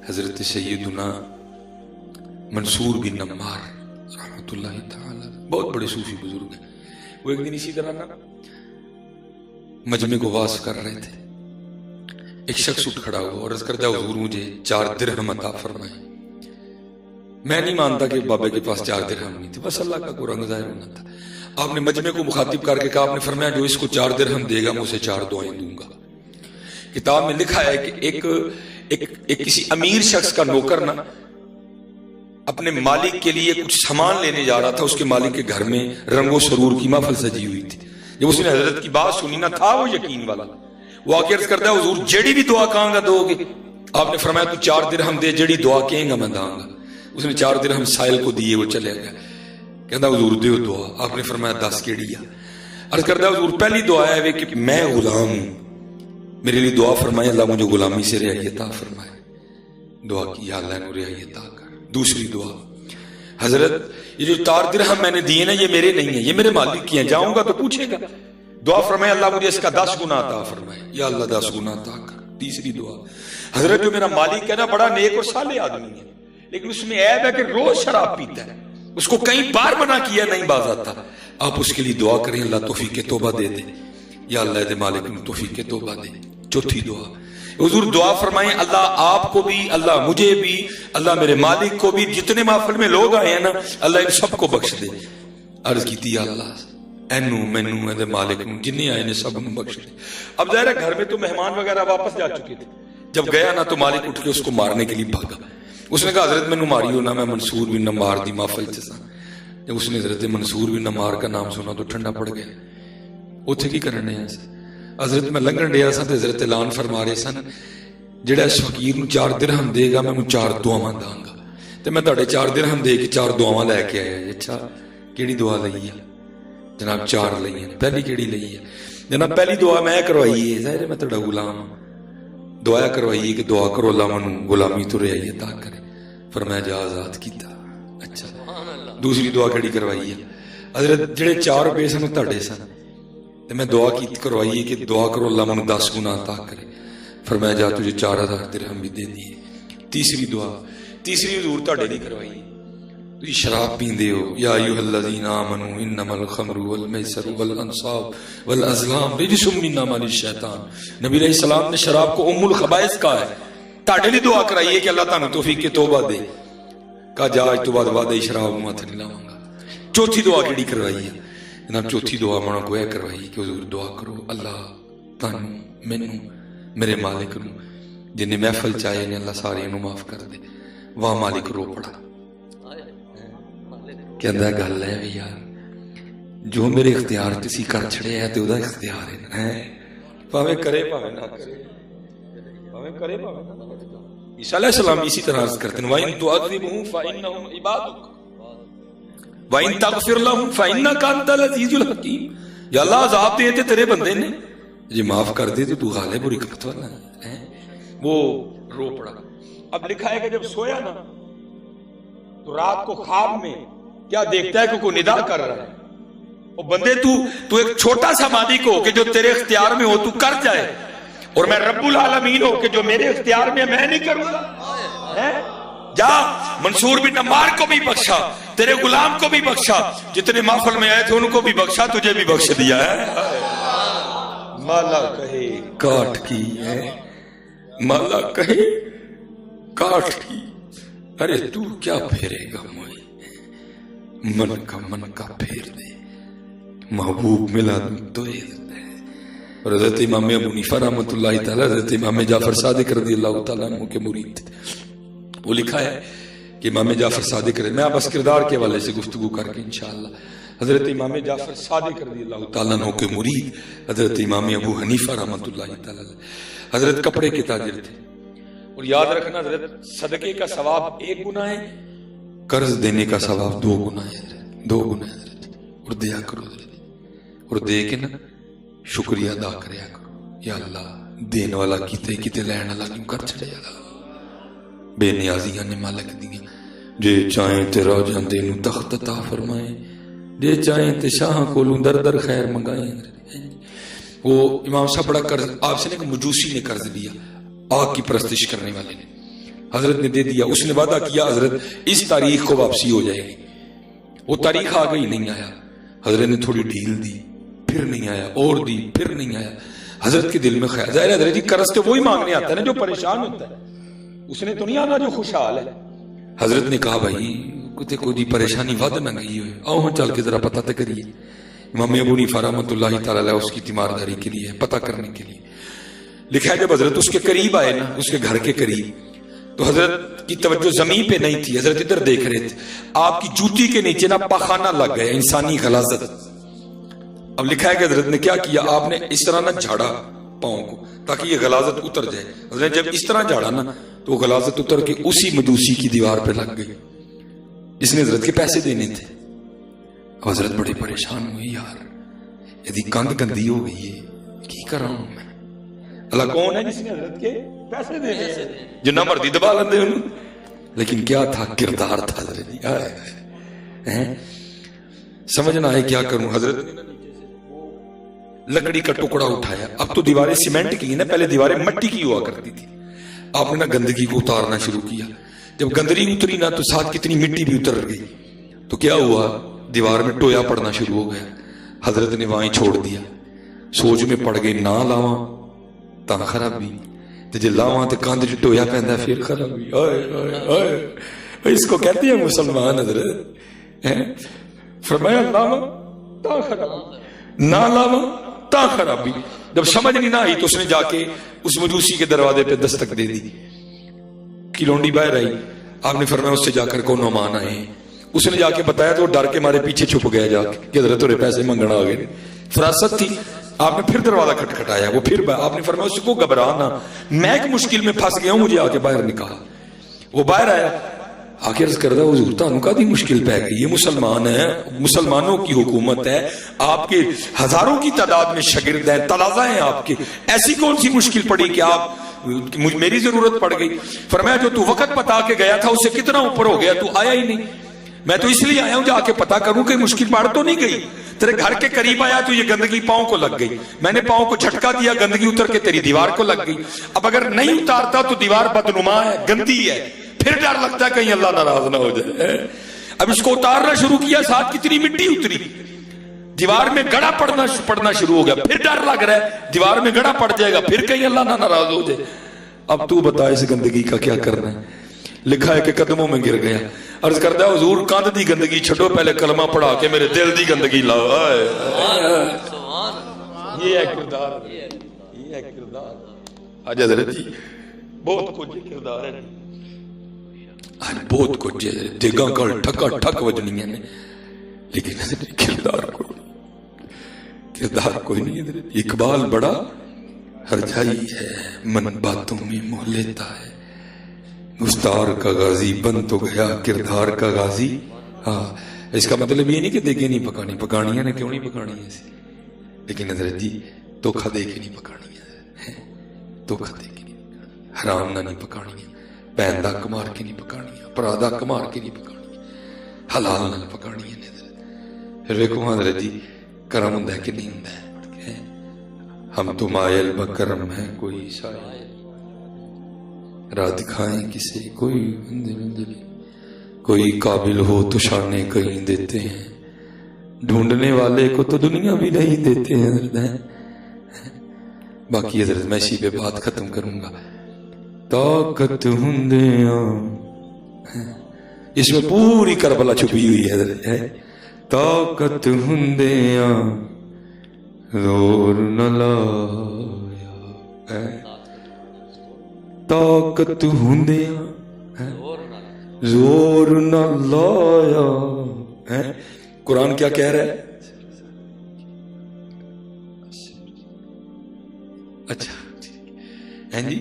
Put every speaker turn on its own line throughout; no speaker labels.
حضرت سیدنا منصور بن نمار رحمۃ اللہ تعالی، بہت بڑے صوفی بزرگ ہیں. وہ ایک دن اسی طرح نا مجمع کو واز کر رہے تھے. ایک شخص اٹھ کھڑا ہوا اور عرض کرتا ہے حضور مجھے 4 درہم عطا فرمائیں. میں نہیں مانتا کہ بابے کے پاس 4 درہم نہیں تھے، بس اللہ کا کوئی رنگ ظاہر ہونا تھا. آپ نے مجمع کو مخاطب کر کے کہا، آپ نے فرمایا جو اس کو 4 درہم دے گا میں اسے 4 دعائیں دوں گا. کتاب میں لکھا ہے کہ ایک کسی امیر شخص کا نوکر نا اپنے مالک کے لیے کچھ سامان لینے جا رہا تھا. اس کے مالک کے گھر میں رنگ و سرور کی محفل سجی ہوئی تھی. جب اس نے حضرت کی بات سنی نہ تھا وہ یقین والا، وہ آ کے عرض کرتا ہے حضور جیڑی بھی دعا کہاں گا دو گے. آپ نے فرمایا تو 4 درہم دے، جیڑی دعا کہیں گا میں داں گا. اس نے 4 درہم سائل کو دیے، وہ چلے گیا. کہتا حضور دیو دعا. آپ نے فرمایا 10 کیڑی ہے. عرض کرتا ہے حضور پہلی دعا ہے کہ میں غلام ہوں، میرے لیے دعا فرمائے اللہ مجھے غلامی سے رہائی عطا فرمائے. دعا کی یا اللہ نے رہائی عطا کر. دوسری دعا، حضرت یہ جو 4 درہم میں نے دیے نا یہ میرے نہیں ہیں، یہ میرے مالک کی ہیں، جاؤں گا تو پوچھے گا. دعا فرمائے اللہ مجھے اس کا 10 گنا عطا فرمائے، یا اللہ 10 گنا عطا کر. تیسری دعا، حضرت جو میرا مالک ہے نا بڑا نیک اور صالح آدمی ہے، لیکن اس میں عیب ہے کہ روز شراب پیتا ہے. اس کو کئی بار منع کیا نہیں باز آتا. آپ اس کے لیے دعا کریں اللہ توفیق توبہ دے دے، یا اللہ دے مالک میں توفیق توبہ دے. چوتھی دعا، حضور دعا فرمائیں اللہ آپ کو بھی، اللہ مجھے بھی، اللہ میرے مالک کو بھی، جتنے محفل میں لوگ آئے ہیں نا اللہ ان سب کو بخش دے. عرض کی تھی اللہ اینو مینو اے مالک جنہیں آئے نے سب بخش دے. اب ظاہر ہے گھر میں تو مہمان وغیرہ واپس جا چکے تھے. جب گیا نا تو مالک اٹھ کے اس کو مارنے کے لیے بھاگا. اس نے کہا حضرت میں نو ماری ہو نا، میں منصور بن نمار دی محفل چ. جب اس نے حضرت منصور بن نمار کا نام سنا تو ٹھنڈا پڑ گیا. اتھے کی کرنے ہیں حضرت میں لنگن ڈیا سا تے حضرت اعلان فرما رہے سن جڑا اس فقیر نو 4 درہم دے گا میں 4 دعاواں داں گا. تے میں تہاڈے 4 درہم دے کے 4 دعاواں لے کے آیا. اچھا کیڑی دعا لئی ہے جناب؟ 4 لئی ہیں. پہلی کیڑی لئی ہے جناب؟ پہلی دعا میں کروائی ہے، ظاہر ہے میں تہاڈا غلام ہوں، دعا کروائی ہے کہ دعا کرو اللہ منو غلامی تو رہائی عطا کرے. فرمایا جا آزاد کیتا. اچھا دوسری دعا کیڑی کروائی ہے؟ حضرت جڑے 4 روپے سن تہاڈے سن تے میں دعا کی کروائی ہے کہ دعا کرو اللہ منو 10 گنا عطا کرے. فرمایا جا تجھے 4000 درہم بھی دے دیے. تیسری دعا، تیسری حضور تہاڈے نہیں کروائی، تسی شراب پیندے ہو. یا ایھا الذین آمنوا انما الخمر والمیسر والانصاب والازلام رجس من عمل الشیطان. نبی علیہ السلام نے شراب کو ام الخبائث کہا ہے. تہاڈے لیے دعا کرائی ہے کہ اللہ تعالیٰ توفیق توبہ دے. کہا جا اج تو بعد وعدہ شراب مت نہیں لاواں گا. چوتھی دعا کیڑی کروائی ہے جناب؟ چوتھی دعا مانا کو یہ کروائی کہ حضور دعا کرو اللہ تانوں مینوں میرے مالک نو جنہیں محفل چاہے نے اللہ سارے نو معاف کر دے. واہ مالک رو پڑا کہندا گل ہے بھی یار جو میرے اختیار تسی کر چھڑے ہے تے او دا اختیار ہے پاویں کرے پاویں نہ کرے، پاویں کرے پاویں نہ کرے. عیسیٰ علیہ السلام اسی طرح عرض کرتے ہیں وَإِن تُعَذِّبْهُمْ فَإِنَّهُمْ عِبَادُكَ وَإِن تَغْفِرْ لَهُمْ فَإِنَّكَ أَنْتَ الْعَزِيزُ الْحَكِيمُ. یا اللہ عذاب دے تے تیرے بندے نے، جی معاف کر دے تو غالب اور حکمت والا ہے. وہ رو پڑا. اب لکھا ہے کہ جب سویا نا تو رات کو خواب میں کیا دیکھتا ہے کہ کوئی ندا کر رہا ہے. وہ بندے تو ایک چھوٹا سا مالک ہو کہ جو تیرے اختیار میں ہو تو کر جائے، اور میں رب العالمین ہو کہ جو میرے اختیار میں میں نہیں کروں گا. جا منصور بن نمار کو بھی بخشا، تیرے غلام کو بھی بخشا، جتنے محفل میں آئے تھے ان کو بھی بخشا، تجھے بھی بخش دیا ہے. مالا کہے کاٹ کی ہے، مالا کہے کاٹ کی. ارے تو کیا پھیرے گا موئی، من کا پھیر دے، محبوب ملا تو اور حضرت امام ابو حنیفہ رحمۃ اللہ تعالی حضرت امام جعفر صادق رضی اللہ تعالیٰ عنہ کے مرید تھے. وہ لکھا ہے کہ امام جعفر صادق رضی، میں بس کردار کے حوالے سے گفتگو کر کے انشاءاللہ، حضرت امام جعفر صادق رضی اللہ تعالیٰ عنہ کے مرید حضرت امام ابو حنیفہ رحمۃ اللہ تعالی حضرت کپڑے کے تاجر تھے. اور یاد رکھنا حضرت صدقے کا ثواب 1 گنا ہے، قرض دینے کا ثواب 2 گنا ہے. 2 گنا ہے حضرت. اور دیا کرو حضرت، اور دے کے نا شکریہ ادا کریا کرو. یا اللہ دین والا کیتے کیتے لین والا کیوں کر چھڑے. اللہ بے نیازیاں نے مالک دیاں، جے چاہیں تے رو جاندے نو تخت عطا فرمائے، جے چاہیں تے شاہ کولوں در در خیر منگائیں. وہ امام صاحب بڑا قرض آپ سے نے کہ مجوسی نے قرض لیا، آگ کی پرستش کرنے والے نے. حضرت نے دے دیا. اس نے وعدہ کیا حضرت اس تاریخ کو واپسی ہو جائے گی. وہ تاریخ آ گئی, نہیں آیا. حضرت نے تھوڑی ڈھیل دی, پھر نہیں آیا, اور دی, پھر نہیں آیا. حضرت کے دل میں خیال, ظاہر ہے حضرت جی قرض تو وہی مانگنے آتا ہے نا جو پریشان ہوتا ہے, اس نے تو نہیں آنا جو خوشحال ہے. حضرت نے کہا بھائی کوئی پریشانی ود نہ گئی ہوئے, آؤ ہم چل کے ذرا پتہ تو کریے. امام ابو حنیفہ رحمۃ اللہ تعالی علیہ اس کی تیمارداری کے لیے, پتہ کرنے کے لیے لکھا ہے. جب حضرت اس کے قریب آئے نا, اس کے گھر کے قریب, تو حضرت کی توجہ زمین پہ نہیں تھی, حضرت ادھر دیکھ رہے تھے. آپ کی جوتی کے نیچے نا پخانہ لگ گیا, انسانی غلاظت. اب لکھا ہے کہ حضرت نے کیا کیا, آپ نے اس طرح نہ جھاڑا پاؤں کو تاکہ یہ غلاظت اتر جائے. حضرت نے جب اس طرح جھاڑا نا تو غلاظت اتر کے اسی مجوسی کی دیوار پہ لگ گئی جس نے حضرت کے پیسے دینے تھے. حضرت بڑے پریشان ہوئے, یار یہ کند گندی ہو گئی ہے, کی کر رہا ہوں میں. اللہ کون ہے جس نے حضرت کے پیسے دینے ہیں, جنہ مرضی دبا لیندے انہوں. لیکن کیا تھا, کردار تھا حضرت. سمجھنا ہے کیا کروں. حضرت لکڑی کا ٹکڑا اٹھایا. اب تو دیواریں سیمنٹ کی ہیں نا, پہلے دیواریں مٹی کی ہوا کرتی تھی. آپ نے نا گندگی کو اتارنا شروع کیا. جب گندگی اتری نا تو ساتھ کتنی مٹی بھی اتر گئی. تو کیا ہوا, دیوار میں ٹویا پڑنا شروع ہو گیا. حضرت نے وہاں چھوڑ دیا. سوچ میں پڑ گئی, نہ لاواں تا خرابی, تے جے لاواں تے کاندھ وچ ٹویا پیندا پھر خرابی. اس کو کہتے ہیں مسلمان. حضرت فرمایا لاواں تا خرابی, نہ لاواں تا خرابی. جب سمجھ نہیں نہ آئی تو اس نے جا کے اس مجوسی کے دروازے پہ دستک دے دی. کلونڈی باہر آئی. آپ نے فرمایا اس سے جا کر کو نعمان آئے. اس نے جا کے بتایا تو وہ ڈر کے مارے پیچھے چھپ گیا جا کے کہ حضرت تھوڑے پیسے منگنا آ گئے. فراست تھی. آپ نے پھر دروازہ کھٹکھٹایا. وہ پھر آپ نے فرمایا اس کو گھبرانا, میں ایک مشکل میں پھنس گیا ہوں, مجھے آ کے باہر نکالا. وہ باہر آیا, آخر عرض کردہ حضور تانوں کا دی مشکل پہ گئی. یہ مسلمان ہیں, مسلمانوں کی حکومت ہے, آپ کے ہزاروں کی تعداد میں شاگرد ہیں, تلازہ ہیں آپ کے, ایسی کون سی مشکل پڑی کہ آپ میری ضرورت پڑ گئی. فرمایا جو تو وقت بتا کے گیا تھا اس سے کتنا اوپر ہو گیا, تو آیا ہی نہیں. میں تو اس لیے آیا ہوں جا کے پتا کروں کہ مشکل پڑ تو نہیں گئی. تیرے گھر کے قریب آیا تو یہ گندگی پاؤں کو لگ گئی, میں نے پاؤں کو جھٹکا دیا, گندگی اتر کے تیری دیوار کو لگ گئی. اب اگر نہیں اتارتا تو دیوار بدنما ہے, گندی ہے, پھر ڈر لگتا ہے کہیں اللہ ناراض نہ ہو جائے. اب اس کو اتارنا شروع کیا, ساتھ کتنی مٹی اتری, دیوار میں گڑا پڑنا شروع ہو گیا. پھر ڈر لگ رہا ہے دیوار میں گڑا پڑ جائے گا, پھر کہیں اللہ نہ ناراض ہو جائے. اب تو بتا اس گندگی کا کیا کرنا ہے. لکھا ہے کہ قدموں میں گر گیا. عرض کرتا ہے حضور کاندھ دی گندگی چھڑو, پہلے کلمہ پڑھا کے میرے دل دی گندگی لاؤ. یہ ہے کردار, یہ ہے کردار. آج حضرت جی بہت کچھ کردار ہے, آج بہت کچھ ہے. دیگاں کل ٹھکا ٹھک وجنیاں نے, لیکن حضرت کردار کوئی نہیں. حضرت اقبال بڑا ہرجائی ہے, من باتوں میں موہ لیتا ہے. گفتار کا غازی بن تو گیا کردار کا غازی. ہاں, اس کا مطلب یہ نہیں کہ دیکھے نہیں پکانی, پکانیاں نے کیوں نہیں پکانی ایسی, لیکن حضرت جی دھوکھا دے کے نہیں پکانی ہے, دھوکھا دے کے نہیں پکانی, حرام نہ نہیں پکانی ہے, بہن دا کمار کے نہیں پکانی ہے, پرادا کمار کے نہیں پکانی ہے, حلال نہ پکانی ہے. پھر دیکھو حضرت جی کرم ہوں کہ نہیں ہوں. ہم تو مائل بکرم ہیں, کوئی شاید راہ دکھائیں کسے, کوئی منزل کوئی قابل ہو تو شانے کہیں دیتے ہیں, ڈھونڈنے والے کو تو دنیا بھی نہیں دیتے ہیں. حضرت باقی حضرت میں اسی پہ بات ختم کروں گا. طاقت ہندیاں, اس میں پوری کربلا چھپی ہوئی ہے حضرت. طاقت ہندیاں زور نہ لایا, طاقت ہندیاں زور نہ لایا. قرآن کیا کہہ رہا ہے؟ اچھا جی,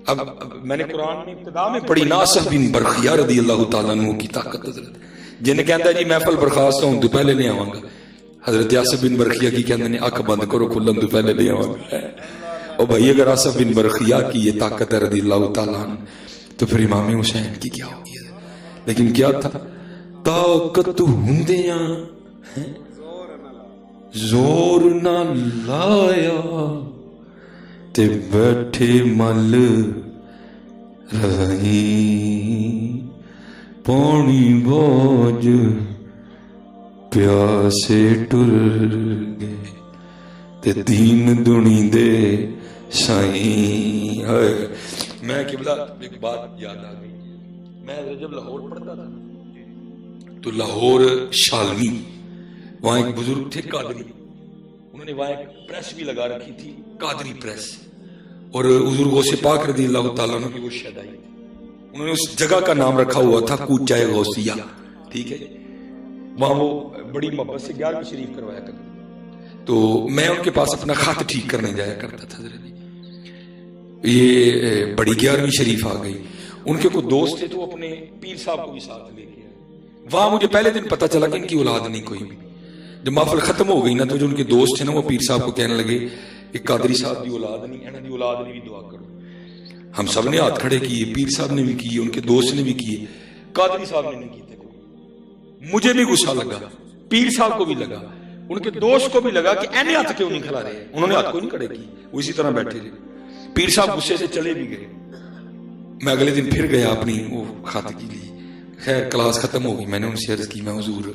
اب میں نے قرآن میں ابتدا میں پڑھی ناصح بن برخیہ رضی اللہ تعالیٰ عنہ کی طاقت. حضرت جن کہتا ہے جی محفل برخاست ہوں تو پہلے لے آواں گا. حضرت آصف بن برخیہ کی کہتے ہیں اکھ بند کرو کھلن تو پہلے لے آواں گا. اور بھائی اگر آصف بن برخیہ کی یہ طاقت ہے رضی اللہ تعالیٰ عنہ, تو پھر امام حسین کی کیا ہوگی. لیکن کیا تھا, طاقت ہندیاں زور نہ لایا, تے بیٹھے مل رضائی پانی بوجھ پیاسے ٹر گئے تے دین دنی دے سائیں. میں قبلہ ایک بات یاد آ گئی. میں جب لاہور پڑھتا تھا تو لاہور شالنی وہاں ایک بزرگ تھے قادری, انہوں نے وہاں ایک پریس بھی لگا رکھی تھی, قادری پریس, اور حضور غوث پاک رضی اللہ تعالیٰ عنہ کی وہ شہدائی تھی. انہوں نے اس جگہ کا نام رکھا ہوا تھا کوچہ غوثیہ. ٹھیک ہے, وہاں وہ بڑی محبت سے 11ویں شریف کروایا کرتے, تو میں ان کے پاس اپنا خط ٹھیک کرنے جایا کرتا تھا. یہ بڑی 11ویں شریف آ گئی, ان کے کوئی دوست تھے تو اپنے پیر صاحب کو بھی ساتھ لے کے آئے. وہاں مجھے پہلے دن پتا چلا کہ ان کی اولاد نہیں کوئی بھی. جب محفل ختم ہو گئی نا تو جو ان کے دوست تھے نا وہ پیر صاحب کو کہنے لگے کہ قادری صاحب دی اولاد نہیں, انہاں دی اولاد نہیں بھی دعا کرو. ہم سب نے ہاتھ کھڑے کیے, پیر صاحب نے بھی کیے, ان کے دوست نے بھی کیے, قادری صاحب نے نہیں کیتے. مجھے بھی غصہ لگا, پیر صاحب کو بھی لگا, ان کے دوست کو بھی لگا کہ اینے ہاتھ کیوں نہیں کھلا رہے. انہوں نے ہاتھ کو نہیں کھڑے کی, وہ اسی طرح بیٹھے رہے. پیر صاحب غصے سے چلے بھی گئے. میں اگلے دن پھر گیا اپنی وہ خط کے لیے. خیر کلاس ختم ہو گئی, میں نے ان سے عرض کی, میں حضور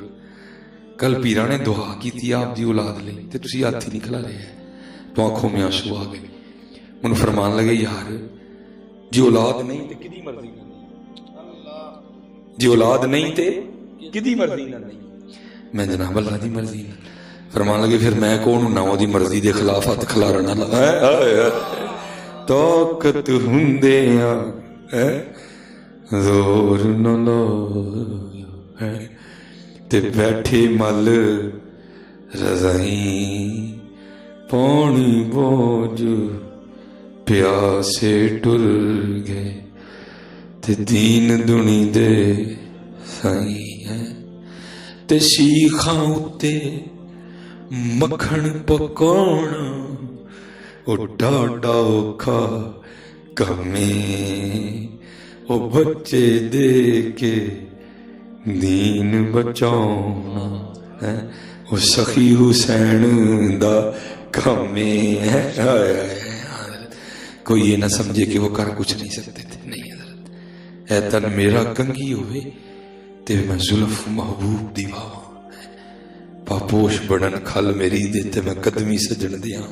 کل پیرا نے دعا کی تھی آپ دی اولاد لئی تے تسی ہاتھ ہی نہیں کھلا رہے ہیں. تو آنکھوں میں آنسو آ گئے. انہوں فرمان لگے یار جی اولاد نہیں تے کدی مرضی نہ نہیں, جی اولاد نہیں تے کدی مرضی نہ نہیں. میں جناب اللہ دی مرضی نہ. فرمان لگے پھر میں کون ہوں نہ دی مرضی دے خلاف ہاتھ کھلارنا لگا. طاقت ہوندیاں زور نہ لایا تے بیٹھے مل رضائی پانی بوجھ پیاسے ٹر گئے تے دین دنی دے سائیں. تے شیخاں اتے مکھن پکونا او ڈاڈا اوکھا کمے, او بچے دے کے دین بچاؤنا او سخی حسین دا کمے. کوئی یہ نہ سمجھے کہ وہ کر کچھ نہیں سکتے تھے. نہیں حضرت, اے تن میرا کنگھی ہوئے تے میں زلف محبوب دی واواں, پاپوش بڑن کھل میری دے تے میں قدمی سجن دیاں.